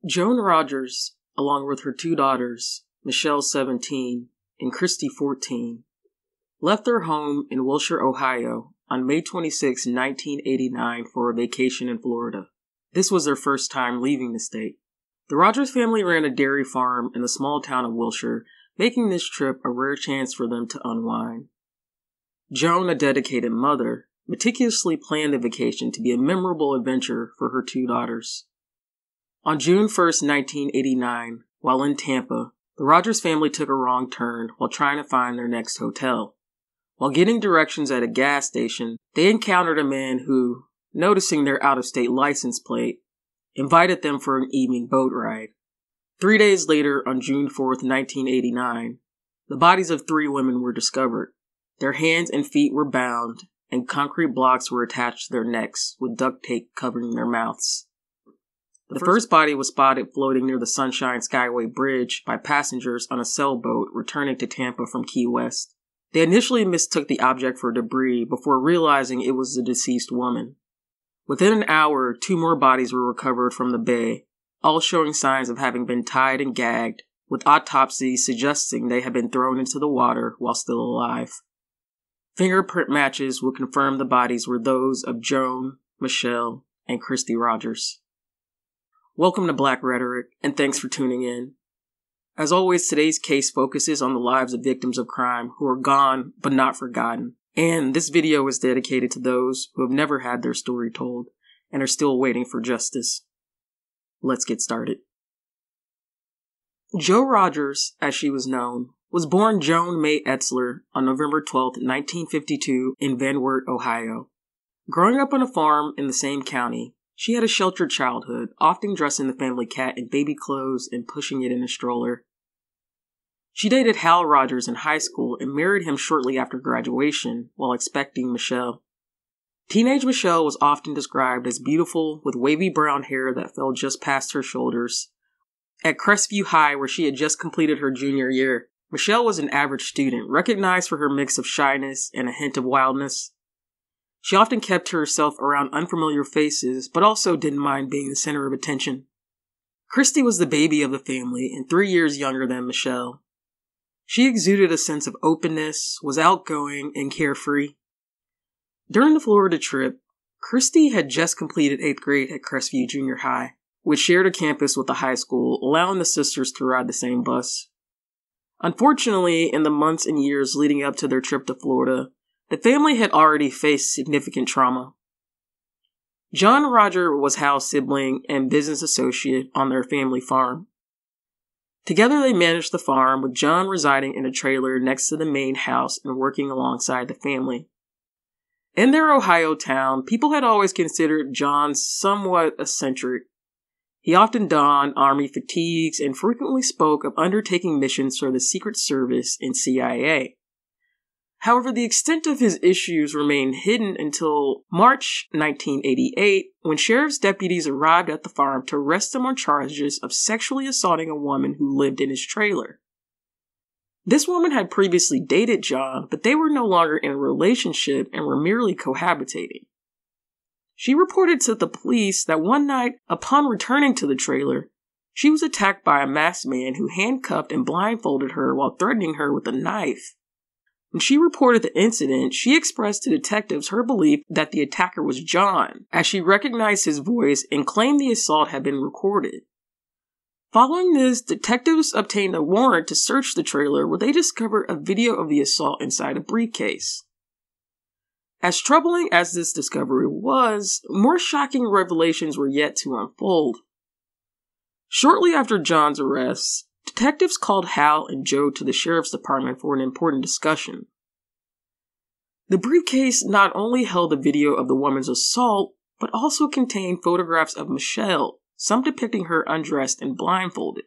Joan Rogers, along with her two daughters, Michelle 17 and Christy 14, left their home in Wilshire, Ohio on May 26, 1989 for a vacation in Florida. This was their first time leaving the state. The Rogers family ran a dairy farm in the small town of Wilshire, making this trip a rare chance for them to unwind. Joan, a dedicated mother, meticulously planned the vacation to be a memorable adventure for her two daughters. On June 1st, 1989, while in Tampa, the Rogers family took a wrong turn while trying to find their next hotel. While getting directions at a gas station, they encountered a man who, noticing their out-of-state license plate, invited them for an evening boat ride. 3 days later, on June 4th, 1989, the bodies of 3 women were discovered. Their hands and feet were bound, and concrete blocks were attached to their necks, with duct tape covering their mouths. The first body was spotted floating near the Sunshine Skyway Bridge by passengers on a sailboat returning to Tampa from Key West. They initially mistook the object for debris before realizing it was the deceased woman. Within an hour, 2 more bodies were recovered from the bay, all showing signs of having been tied and gagged, with autopsies suggesting they had been thrown into the water while still alive. Fingerprint matches would confirm the bodies were those of Joan, Michelle, and Christy Rogers. Welcome to Black Rhetoric, and thanks for tuning in. As always, today's case focuses on the lives of victims of crime who are gone but not forgotten, and this video is dedicated to those who have never had their story told and are still waiting for justice. Let's get started. Jo Rogers, as she was known, was born Joan May Etzler on November 12, 1952 in Van Wert, Ohio. Growing up on a farm in the same county, she had a sheltered childhood, often dressing the family cat in baby clothes and pushing it in a stroller. She dated Hal Rogers in high school and married him shortly after graduation while expecting Michelle. Teenage Michelle was often described as beautiful with wavy brown hair that fell just past her shoulders. At Crestview High, where she had just completed her junior year, Michelle was an average student, recognized for her mix of shyness and a hint of wildness. She often kept to herself around unfamiliar faces, but also didn't mind being the center of attention. Christy was the baby of the family and 3 years younger than Michelle. She exuded a sense of openness, was outgoing, and carefree. During the Florida trip, Christy had just completed 8th grade at Crestview Junior High, which shared a campus with the high school, allowing the sisters to ride the same bus. Unfortunately, in the months and years leading up to their trip to Florida, the family had already faced significant trauma. John Roger was Hal's sibling and business associate on their family farm. Together they managed the farm, with John residing in a trailer next to the main house and working alongside the family. In their Ohio town, people had always considered John somewhat eccentric. He often donned Army fatigues and frequently spoke of undertaking missions for the Secret Service and CIA. However, the extent of his issues remained hidden until March 1988, when sheriff's deputies arrived at the farm to arrest him on charges of sexually assaulting a woman who lived in his trailer. This woman had previously dated John, but they were no longer in a relationship and were merely cohabitating. She reported to the police that one night, upon returning to the trailer, she was attacked by a masked man who handcuffed and blindfolded her while threatening her with a knife. When she reported the incident, she expressed to detectives her belief that the attacker was John, as she recognized his voice and claimed the assault had been recorded. Following this, detectives obtained a warrant to search the trailer, where they discovered a video of the assault inside a briefcase. As troubling as this discovery was, more shocking revelations were yet to unfold. Shortly after John's arrest, detectives called Hal and Joe to the sheriff's department for an important discussion. The briefcase not only held a video of the woman's assault, but also contained photographs of Michelle, some depicting her undressed and blindfolded.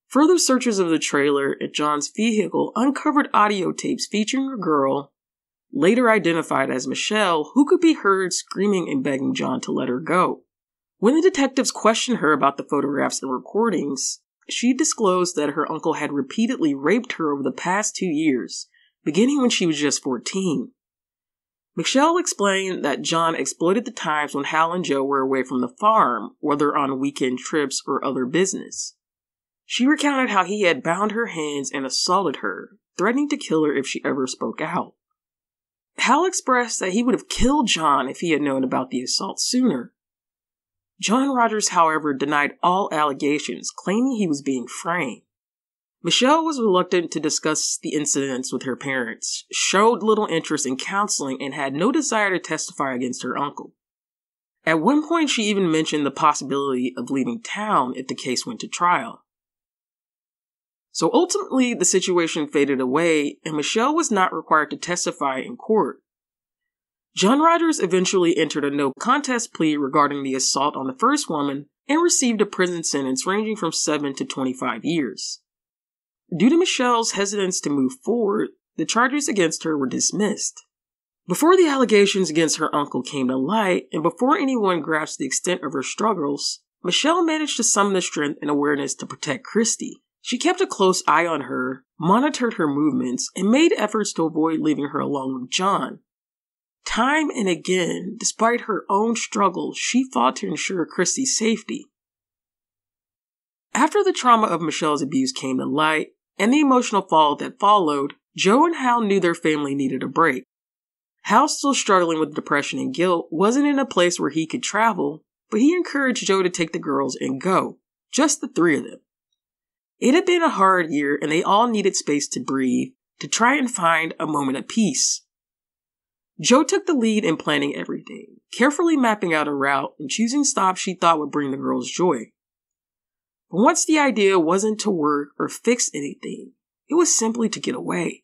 Further searches of the trailer and John's vehicle uncovered audio tapes featuring a girl, later identified as Michelle, who could be heard screaming and begging John to let her go. When the detectives questioned her about the photographs and recordings, she disclosed that her uncle had repeatedly raped her over the past 2 years, beginning when she was just 14. Michelle explained that John exploited the times when Hal and Joe were away from the farm, whether on weekend trips or other business. She recounted how he had bound her hands and assaulted her, threatening to kill her if she ever spoke out. Hal expressed that he would have killed John if he had known about the assault sooner. John Rogers, however, denied all allegations, claiming he was being framed. Michelle was reluctant to discuss the incidents with her parents, showed little interest in counseling, and had no desire to testify against her uncle. At one point, she even mentioned the possibility of leaving town if the case went to trial. So ultimately, the situation faded away, and Michelle was not required to testify in court. John Rogers eventually entered a no-contest plea regarding the assault on the first woman and received a prison sentence ranging from 7 to 25 years. Due to Michelle's hesitance to move forward, the charges against her were dismissed. Before the allegations against her uncle came to light, and before anyone grasped the extent of her struggles, Michelle managed to summon the strength and awareness to protect Christy. She kept a close eye on her, monitored her movements, and made efforts to avoid leaving her alone with John. Time and again, despite her own struggles, she fought to ensure Christy's safety. After the trauma of Michelle's abuse came to light, and the emotional fallout that followed, Joe and Hal knew their family needed a break. Hal, still struggling with depression and guilt, wasn't in a place where he could travel, but he encouraged Joe to take the girls and go, just the three of them. It had been a hard year, and they all needed space to breathe, to try and find a moment of peace. Joe took the lead in planning everything, carefully mapping out a route and choosing stops she thought would bring the girls joy. But once the idea wasn't to work or fix anything, it was simply to get away.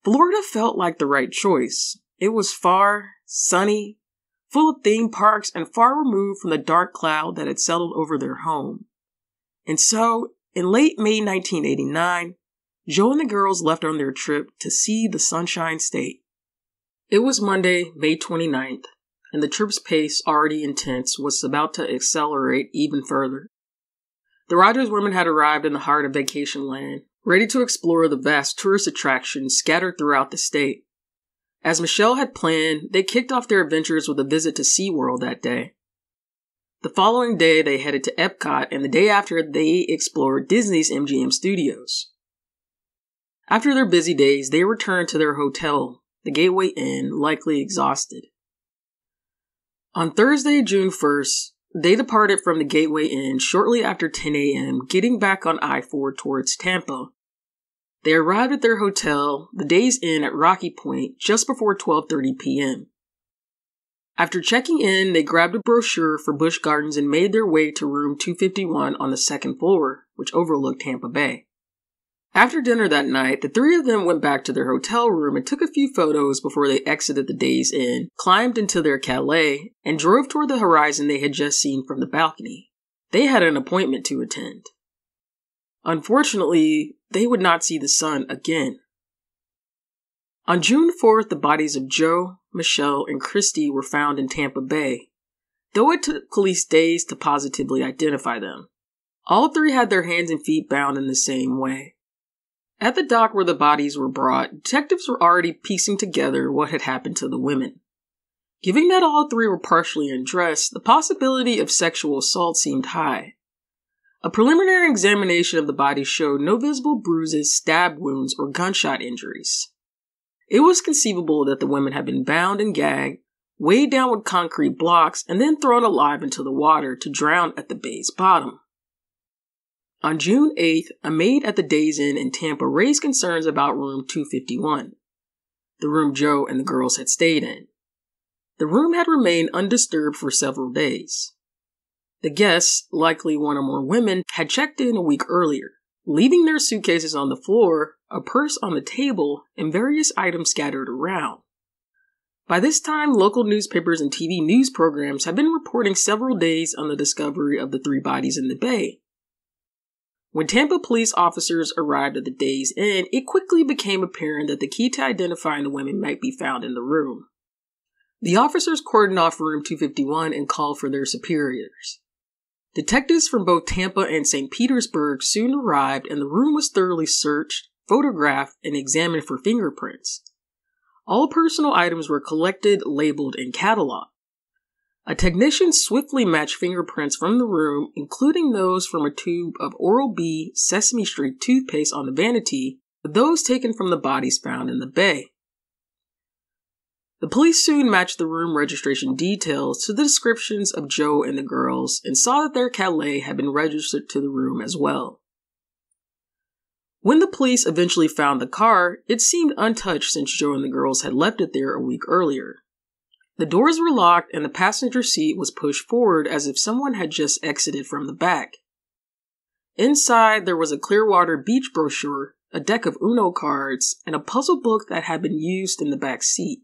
Florida felt like the right choice. It was far, sunny, full of theme parks, and far removed from the dark cloud that had settled over their home. And so, in late May 1989, Joe and the girls left on their trip to see the Sunshine State. It was Monday, May 29th, and the trip's pace, already intense, was about to accelerate even further. The Rogers women had arrived in the heart of vacation land, ready to explore the vast tourist attractions scattered throughout the state. As Michelle had planned, they kicked off their adventures with a visit to SeaWorld that day. The following day, they headed to Epcot, and the day after, they explored Disney's MGM Studios. After their busy days, they returned to their hotel, the Gateway Inn, likely exhausted. On Thursday, June 1st, they departed from the Gateway Inn shortly after 10 a.m., getting back on I-4 towards Tampa. They arrived at their hotel, the Days Inn at Rocky Point, just before 12:30 p.m. After checking in, they grabbed a brochure for Busch Gardens and made their way to room 251 on the second floor, which overlooked Tampa Bay. After dinner that night, the three of them went back to their hotel room and took a few photos before they exited the Days Inn, climbed into their Calais, and drove toward the horizon they had just seen from the balcony. They had an appointment to attend. Unfortunately, they would not see the sun again. On June 4th, the bodies of Joe, Michelle, and Christy were found in Tampa Bay, though it took police days to positively identify them. All three had their hands and feet bound in the same way. At the dock where the bodies were brought, detectives were already piecing together what had happened to the women. Given that all three were partially undressed, the possibility of sexual assault seemed high. A preliminary examination of the bodies showed no visible bruises, stab wounds, or gunshot injuries. It was conceivable that the women had been bound and gagged, weighed down with concrete blocks, and then thrown alive into the water to drown at the bay's bottom. On June 8th, a maid at the Days Inn in Tampa raised concerns about room 251, the room Joe and the girls had stayed in. The room had remained undisturbed for several days. The guests, likely one or more women, had checked in a week earlier, leaving their suitcases on the floor, a purse on the table, and various items scattered around. By this time, local newspapers and TV news programs had been reporting several days on the discovery of the three bodies in the bay. When Tampa police officers arrived at the Days Inn, it quickly became apparent that the key to identifying the women might be found in the room. The officers cordoned off room 251 and called for their superiors. Detectives from both Tampa and St. Petersburg soon arrived, and the room was thoroughly searched, photographed, and examined for fingerprints. All personal items were collected, labeled, and cataloged. A technician swiftly matched fingerprints from the room, including those from a tube of Oral-B Sesame Street toothpaste on the vanity, with those taken from the bodies found in the bay. The police soon matched the room registration details to the descriptions of Joe and the girls and saw that their Calais had been registered to the room as well. When the police eventually found the car, it seemed untouched since Joe and the girls had left it there a week earlier. The doors were locked and the passenger seat was pushed forward as if someone had just exited from the back. Inside, there was a Clearwater Beach brochure, a deck of Uno cards, and a puzzle book that had been used in the back seat.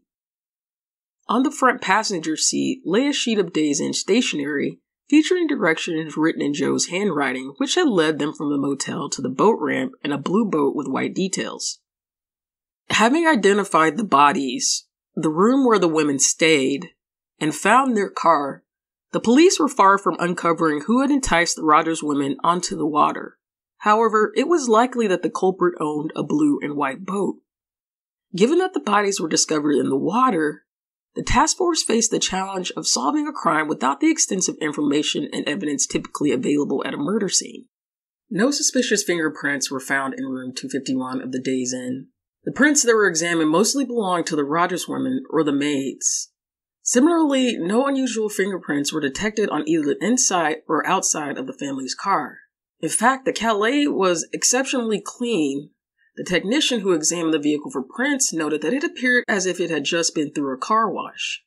On the front passenger seat lay a sheet of Days Inn stationery featuring directions written in Joe's handwriting, which had led them from the motel to the boat ramp and a blue boat with white details. Having identified the bodies, the room where the women stayed, and found their car, the police were far from uncovering who had enticed the Rogers women onto the water. However, it was likely that the culprit owned a blue and white boat. Given that the bodies were discovered in the water, the task force faced the challenge of solving a crime without the extensive information and evidence typically available at a murder scene. No suspicious fingerprints were found in room 251 of the Days Inn. The prints that were examined mostly belonged to the Rogers women or the maids. Similarly, no unusual fingerprints were detected on either the inside or outside of the family's car. In fact, the Calais was exceptionally clean. The technician who examined the vehicle for prints noted that it appeared as if it had just been through a car wash.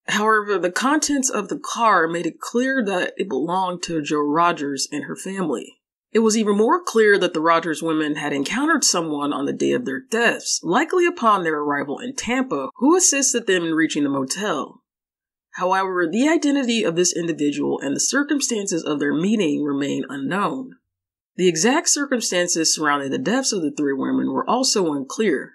However, the contents of the car made it clear that it belonged to Joe Rogers and her family. It was even more clear that the Rogers women had encountered someone on the day of their deaths, likely upon their arrival in Tampa, who assisted them in reaching the motel. However, the identity of this individual and the circumstances of their meeting remain unknown. The exact circumstances surrounding the deaths of the three women were also unclear.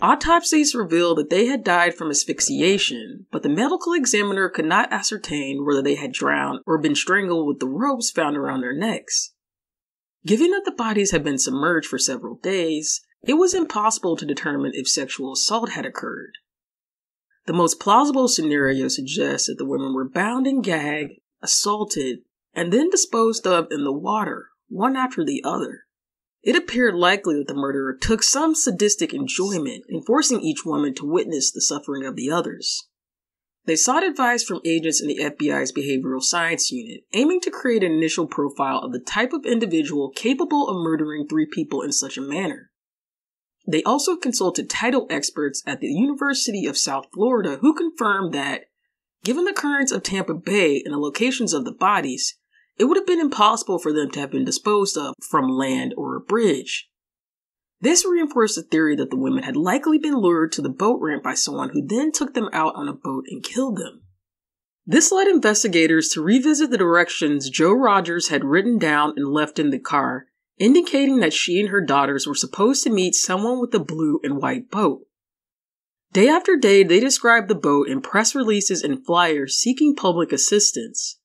Autopsies revealed that they had died from asphyxiation, but the medical examiner could not ascertain whether they had drowned or been strangled with the ropes found around their necks. Given that the bodies had been submerged for several days, it was impossible to determine if sexual assault had occurred. The most plausible scenario suggests that the women were bound and gagged, assaulted, and then disposed of in the water, one after the other. It appeared likely that the murderer took some sadistic enjoyment in forcing each woman to witness the suffering of the others. They sought advice from agents in the FBI's Behavioral Science Unit, aiming to create an initial profile of the type of individual capable of murdering three people in such a manner. They also consulted title experts at the University of South Florida who confirmed that, given the currents of Tampa Bay and the locations of the bodies, it would have been impossible for them to have been disposed of from land or a bridge. This reinforced the theory that the women had likely been lured to the boat ramp by someone who then took them out on a boat and killed them. This led investigators to revisit the directions Joe Rogers had written down and left in the car, indicating that she and her daughters were supposed to meet someone with a blue and white boat. Day after day, they described the boat in press releases and flyers seeking public assistance.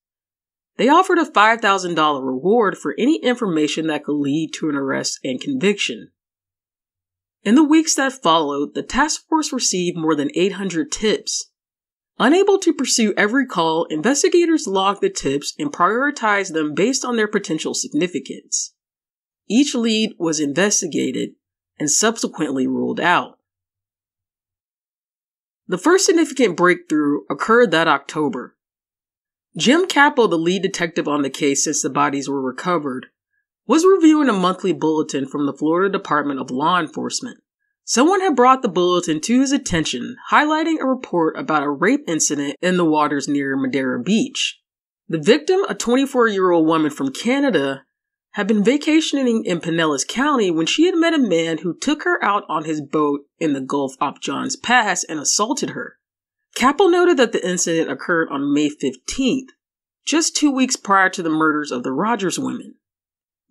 They offered a $5,000 reward for any information that could lead to an arrest and conviction. In the weeks that followed, the task force received more than 800 tips. Unable to pursue every call, investigators logged the tips and prioritized them based on their potential significance. Each lead was investigated and subsequently ruled out. The first significant breakthrough occurred that October. Jim Capel, the lead detective on the case since the bodies were recovered, was reviewing a monthly bulletin from the Florida Department of Law Enforcement. Someone had brought the bulletin to his attention, highlighting a report about a rape incident in the waters near Madeira Beach. The victim, a 24-year-old woman from Canada, had been vacationing in Pinellas County when she had met a man who took her out on his boat in the Gulf off Johns Pass and assaulted her. Capel noted that the incident occurred on May 15th, just 2 weeks prior to the murders of the Rogers women.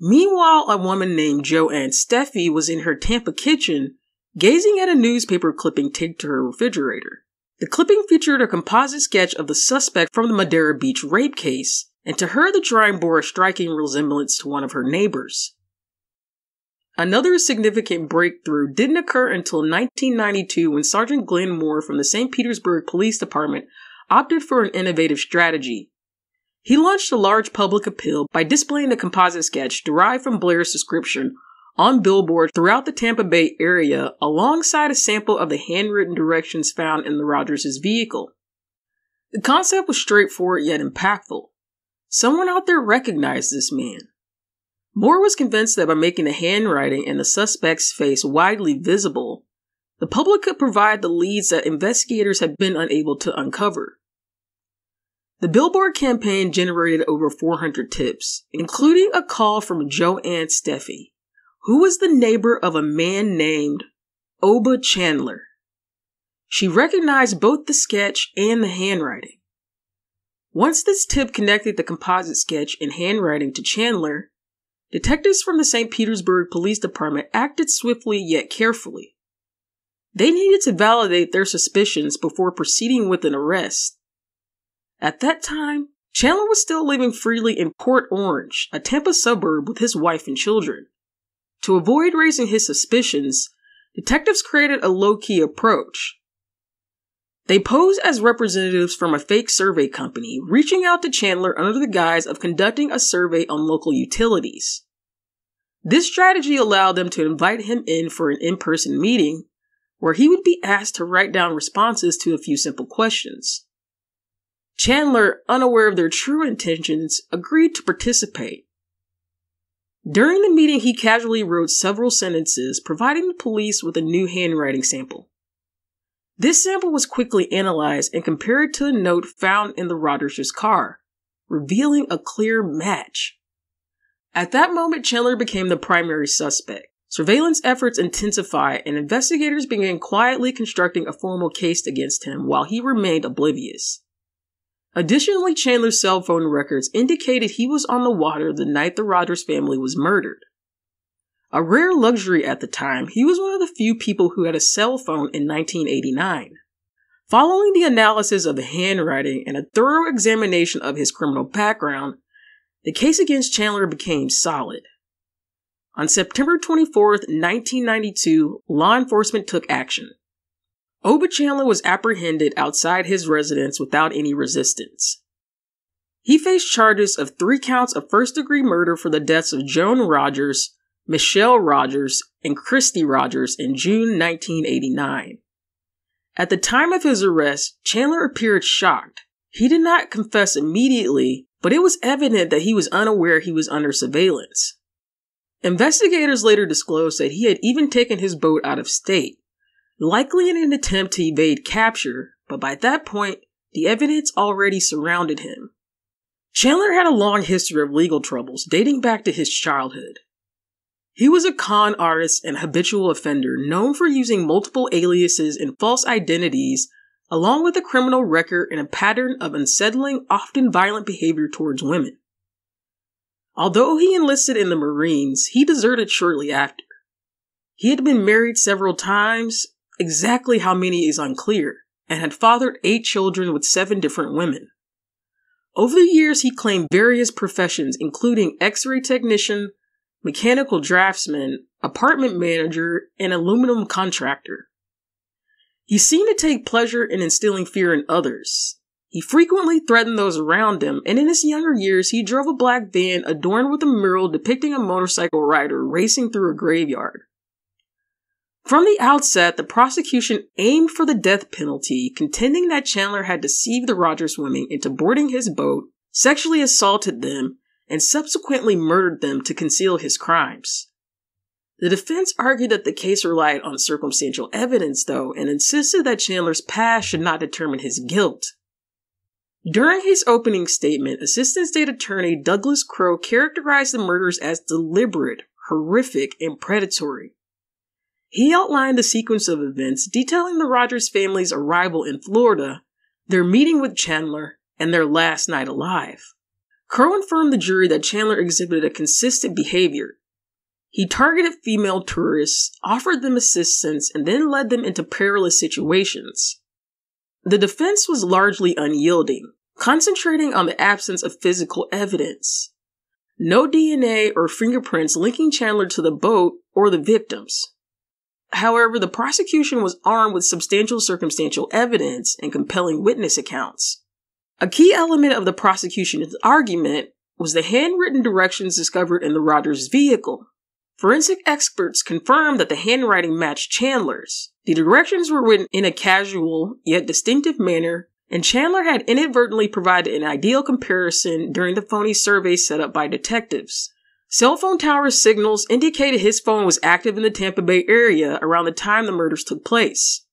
Meanwhile, a woman named Joanne Steffi was in her Tampa kitchen, gazing at a newspaper clipping taped to her refrigerator. The clipping featured a composite sketch of the suspect from the Madeira Beach rape case, and to her the drawing bore a striking resemblance to one of her neighbors. Another significant breakthrough didn't occur until 1992 when Sergeant Glenn Moore from the St. Petersburg Police Department opted for an innovative strategy. He launched a large public appeal by displaying the composite sketch derived from Blair's description on billboards throughout the Tampa Bay area alongside a sample of the handwritten directions found in the Rogers' vehicle. The concept was straightforward yet impactful. Someone out there recognized this man. Moore was convinced that by making the handwriting and the suspect's face widely visible, the public could provide the leads that investigators had been unable to uncover. The billboard campaign generated over 400 tips, including a call from Joanne Steffi, who was the neighbor of a man named Oba Chandler. She recognized both the sketch and the handwriting. Once this tip connected the composite sketch and handwriting to Chandler, detectives from the St. Petersburg Police Department acted swiftly yet carefully. They needed to validate their suspicions before proceeding with an arrest. At that time, Chandler was still living freely in Port Orange, a Tampa suburb, with his wife and children. To avoid raising his suspicions, detectives created a low-key approach. They posed as representatives from a fake survey company, reaching out to Chandler under the guise of conducting a survey on local utilities. This strategy allowed them to invite him in for an in-person meeting, where he would be asked to write down responses to a few simple questions. Chandler, unaware of their true intentions, agreed to participate. During the meeting, he casually wrote several sentences, providing the police with a new handwriting sample. This sample was quickly analyzed and compared to a note found in the Rogers' car, revealing a clear match. At that moment, Chandler became the primary suspect. Surveillance efforts intensified, and investigators began quietly constructing a formal case against him while he remained oblivious. Additionally, Chandler's cell phone records indicated he was on the water the night the Rogers family was murdered. A rare luxury at the time, he was one of the few people who had a cell phone in 1989. Following the analysis of the handwriting and a thorough examination of his criminal background, the case against Chandler became solid. On September 24, 1992, law enforcement took action. Oba Chandler was apprehended outside his residence without any resistance. He faced charges of 3 counts of first-degree murder for the deaths of Joan Rogers, Michelle Rogers, and Christy Rogers in June 1989. At the time of his arrest, Chandler appeared shocked. He did not confess immediately, but it was evident that he was unaware he was under surveillance. Investigators later disclosed that he had even taken his boat out of state, likely in an attempt to evade capture, but by that point, the evidence already surrounded him. Chandler had a long history of legal troubles dating back to his childhood. He was a con artist and habitual offender known for using multiple aliases and false identities, along with a criminal record and a pattern of unsettling, often violent behavior towards women. Although he enlisted in the Marines, he deserted shortly after. He had been married several times, exactly how many is unclear, and had fathered 8 children with 7 different women. Over the years, he claimed various professions, including X-ray technician, mechanical draftsman, apartment manager, and aluminum contractor. He seemed to take pleasure in instilling fear in others. He frequently threatened those around him, and in his younger years, he drove a black van adorned with a mural depicting a motorcycle rider racing through a graveyard. From the outset, the prosecution aimed for the death penalty, contending that Chandler had deceived the Rogers women into boarding his boat, sexually assaulted them, and subsequently murdered them to conceal his crimes. The defense argued that the case relied on circumstantial evidence, though, and insisted that Chandler's past should not determine his guilt. During his opening statement, Assistant State Attorney Douglas Crowe characterized the murders as deliberate, horrific, and predatory. He outlined the sequence of events detailing the Rogers family's arrival in Florida, their meeting with Chandler, and their last night alive. Crowe informed the jury that Chandler exhibited a consistent behavior. He targeted female tourists, offered them assistance, and then led them into perilous situations. The defense was largely unyielding, concentrating on the absence of physical evidence. No DNA or fingerprints linking Chandler to the boat or the victims. However, the prosecution was armed with substantial circumstantial evidence and compelling witness accounts. A key element of the prosecution's argument was the handwritten directions discovered in the Rogers vehicle. Forensic experts confirmed that the handwriting matched Chandler's. The directions were written in a casual yet distinctive manner, and Chandler had inadvertently provided an ideal comparison during the phony survey set up by detectives. Cell phone tower signals indicated his phone was active in the Tampa Bay area around the time the murders took place.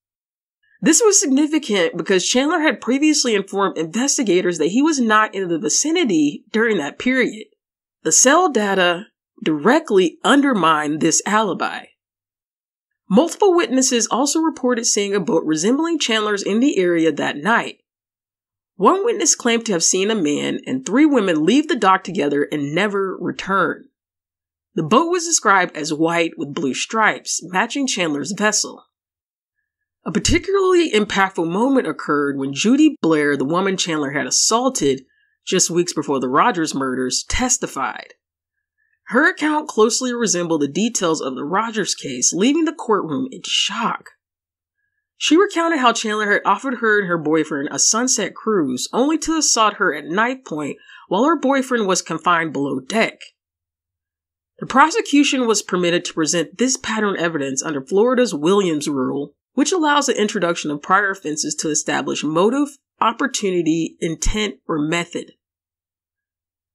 This was significant because Chandler had previously informed investigators that he was not in the vicinity during that period. The cell data directly undermined this alibi. Multiple witnesses also reported seeing a boat resembling Chandler's in the area that night. One witness claimed to have seen a man and 3 women leave the dock together and never return. The boat was described as white with blue stripes, matching Chandler's vessel. A particularly impactful moment occurred when Judy Blair, the woman Chandler had assaulted just weeks before the Rogers murders, testified. Her account closely resembled the details of the Rogers case, leaving the courtroom in shock. She recounted how Chandler had offered her and her boyfriend a sunset cruise, only to assault her at knife point while her boyfriend was confined below deck. The prosecution was permitted to present this pattern evidence under Florida's Williams Rule, which allows the introduction of prior offenses to establish motive, opportunity, intent, or method.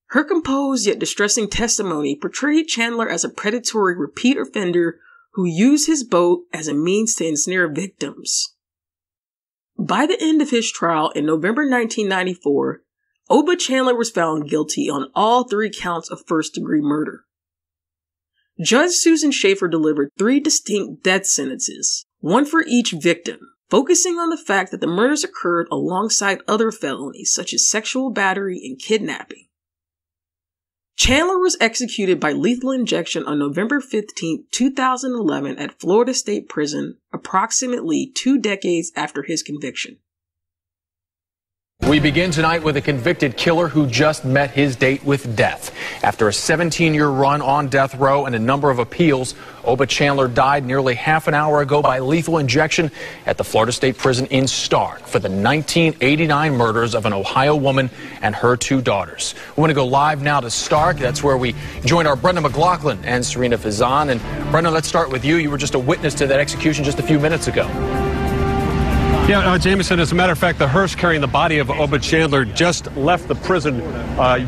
Her composed yet distressing testimony portrayed Chandler as a predatory repeat offender who used his boat as a means to ensnare victims. By the end of his trial in November 1994, Oba Chandler was found guilty on all 3 counts of first-degree murder. Judge Susan Schaefer delivered 3 distinct death sentences, one for each victim, focusing on the fact that the murders occurred alongside other felonies such as sexual battery and kidnapping. Chandler was executed by lethal injection on November 15, 2011 at Florida State Prison, approximately 2 decades after his conviction. We begin tonight with a convicted killer who just met his date with death. After a 17-year run on death row and a number of appeals, Oba Chandler died nearly half an hour ago by lethal injection at the Florida State Prison in Stark for the 1989 murders of an Ohio woman and her 2 daughters. We want to go live now to Stark. That's where we join our Brenda McLaughlin and Serena Fazan. And Brenda, let's start with you. You were just a witness to that execution just a few minutes ago. Yeah, Jameson, as a matter of fact, the hearse carrying the body of Oba Chandler just left the prison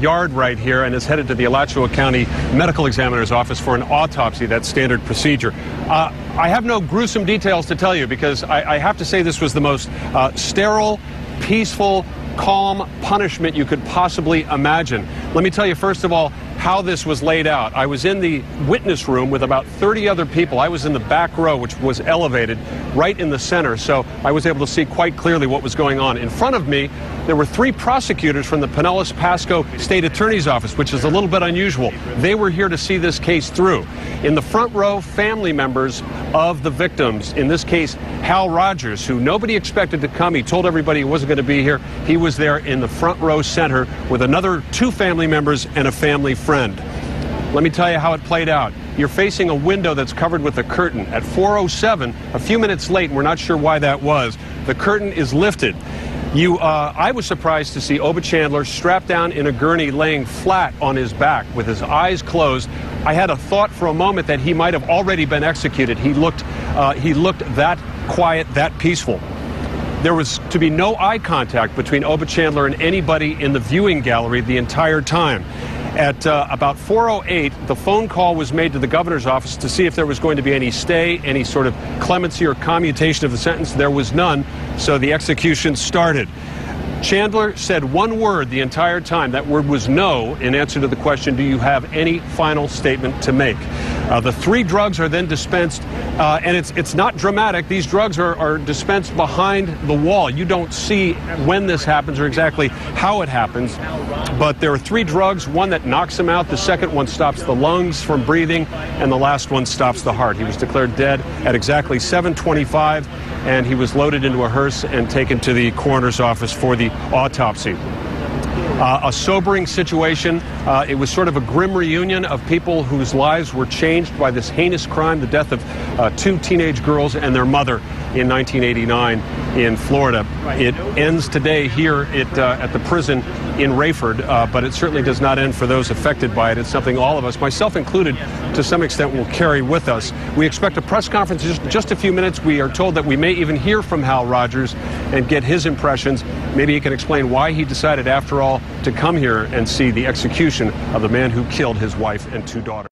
yard right here and is headed to the Alachua County Medical Examiner's office for an autopsy. That's standard procedure. I have no gruesome details to tell you because I have to say this was the most sterile, peaceful, calm punishment you could possibly imagine. Let me tell you, first of all, how this was laid out. I was in the witness room with about 30 other people. I was in the back row, which was elevated right in the center, so I was able to see quite clearly what was going on. In front of me, there were 3 prosecutors from the Pinellas Pasco State Attorney's Office, which is a little bit unusual. They were here to see this case through. In the front row, family members of the victims, in this case, Hal Rogers, who nobody expected to come. He told everybody he wasn't going to be here. He was there in the front row center with another 2 family members and a family friend. Let me tell you how it played out. You're facing a window that's covered with a curtain. At 4:07, a few minutes late, and we're not sure why that was, the curtain is lifted. I was surprised to see Oba Chandler strapped down in a gurney laying flat on his back with his eyes closed. I had a thought for a moment that he might have already been executed. He looked that quiet, that peaceful. There was to be no eye contact between Oba Chandler and anybody in the viewing gallery the entire time. At about 4:08, the phone call was made to the governor's office to see if there was going to be any stay, any sort of clemency or commutation of the sentence. There was none, so the execution started. Chandler said one word the entire time. That word was no, in answer to the question, do you have any final statement to make? The 3 drugs are then dispensed, and it's not dramatic. These drugs are dispensed behind the wall. You don't see when this happens or exactly how it happens, but there are 3 drugs, one that knocks him out, the second one stops the lungs from breathing, and the last one stops the heart. He was declared dead at exactly 7:25, and he was loaded into a hearse and taken to the coroner's office for the autopsy. A sobering situation. It was sort of a grim reunion of people whose lives were changed by this heinous crime, the death of 2 teenage girls and their mother in 1989 in Florida. It ends today here at the prison in Rayford, but it certainly does not end for those affected by it. It's something all of us, myself included, to some extent will carry with us. We expect a press conference in just a few minutes. We are told that we may even hear from Hal Rogers and get his impressions. Maybe he can explain why he decided, after all, to come here and see the execution of the man who killed his wife and 2 daughters.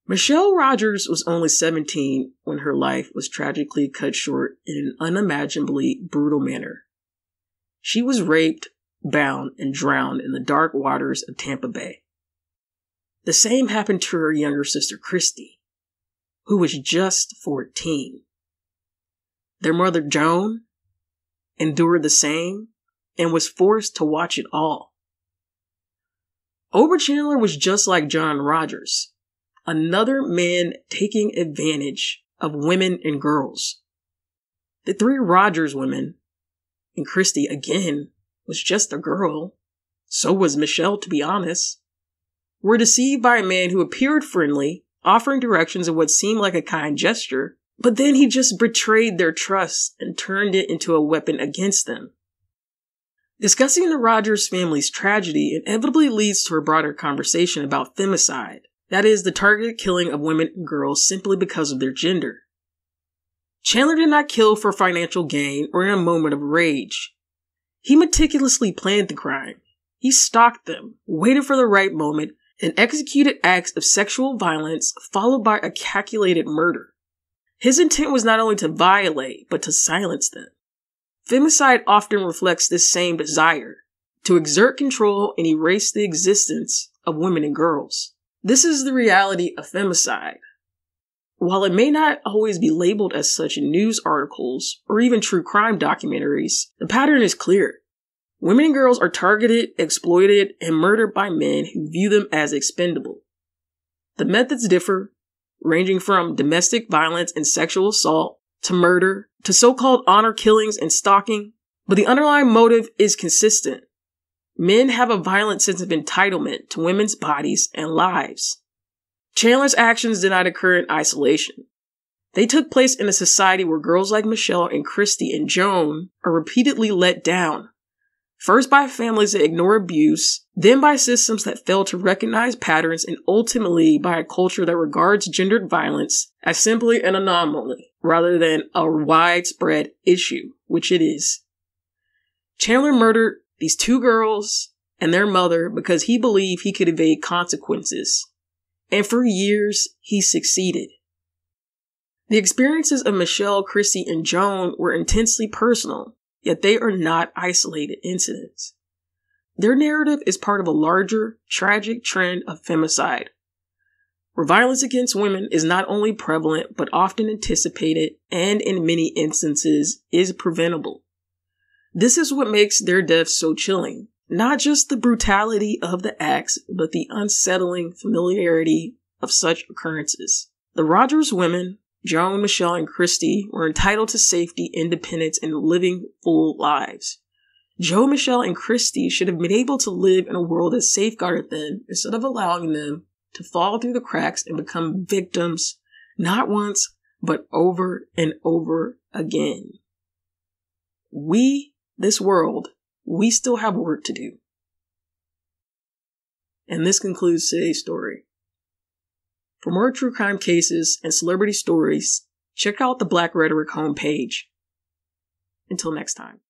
Michelle Rogers was only 17 when her life was tragically cut short in an unimaginably brutal manner. She was raped, bound, and drowned in the dark waters of Tampa Bay. The same happened to her younger sister, Christy, who was just 14. Their mother, Joan, endured the same and was forced to watch it all. Oba Chandler was just like John Rogers, another man taking advantage of women and girls. The 3 Rogers women, and Christy, again, was just a girl, so was Michelle, to be honest, were deceived by a man who appeared friendly, offering directions of what seemed like a kind gesture, but then he just betrayed their trust and turned it into a weapon against them. Discussing the Rogers family's tragedy inevitably leads to a broader conversation about femicide, that is, the targeted killing of women and girls simply because of their gender. Chandler did not kill for financial gain or in a moment of rage. He meticulously planned the crime. He stalked them, waited for the right moment, and executed acts of sexual violence followed by a calculated murder. His intent was not only to violate, but to silence them. Femicide often reflects this same desire, to exert control and erase the existence of women and girls. This is the reality of femicide. While it may not always be labeled as such in news articles or even true crime documentaries, the pattern is clear. Women and girls are targeted, exploited, and murdered by men who view them as expendable. The methods differ, ranging from domestic violence and sexual assault to murder to so-called honor killings and stalking, but the underlying motive is consistent. Men have a violent sense of entitlement to women's bodies and lives. Chandler's actions did not occur in isolation. They took place in a society where girls like Michelle and Christy and Joan are repeatedly let down. First by families that ignore abuse, then by systems that fail to recognize patterns, and ultimately by a culture that regards gendered violence as simply an anomaly rather than a widespread issue, which it is. Chandler murdered these 2 girls and their mother because he believed he could evade consequences. And for years, he succeeded. The experiences of Michelle, Christy, and Joan were intensely personal, yet they are not isolated incidents. Their narrative is part of a larger, tragic trend of femicide, where violence against women is not only prevalent, but often anticipated, and in many instances is preventable. This is what makes their deaths so chilling. Not just the brutality of the acts, but the unsettling familiarity of such occurrences. The Rogers women, Joan, Michelle, and Christy, were entitled to safety, independence, and living full lives. Joe, Michelle, and Christy should have been able to live in a world that safeguarded them instead of allowing them to fall through the cracks and become victims, not once, but over and over again. This world, we still have work to do. And this concludes today's story. For more true crime cases and celebrity stories, check out the Black Rhetoric homepage. Until next time.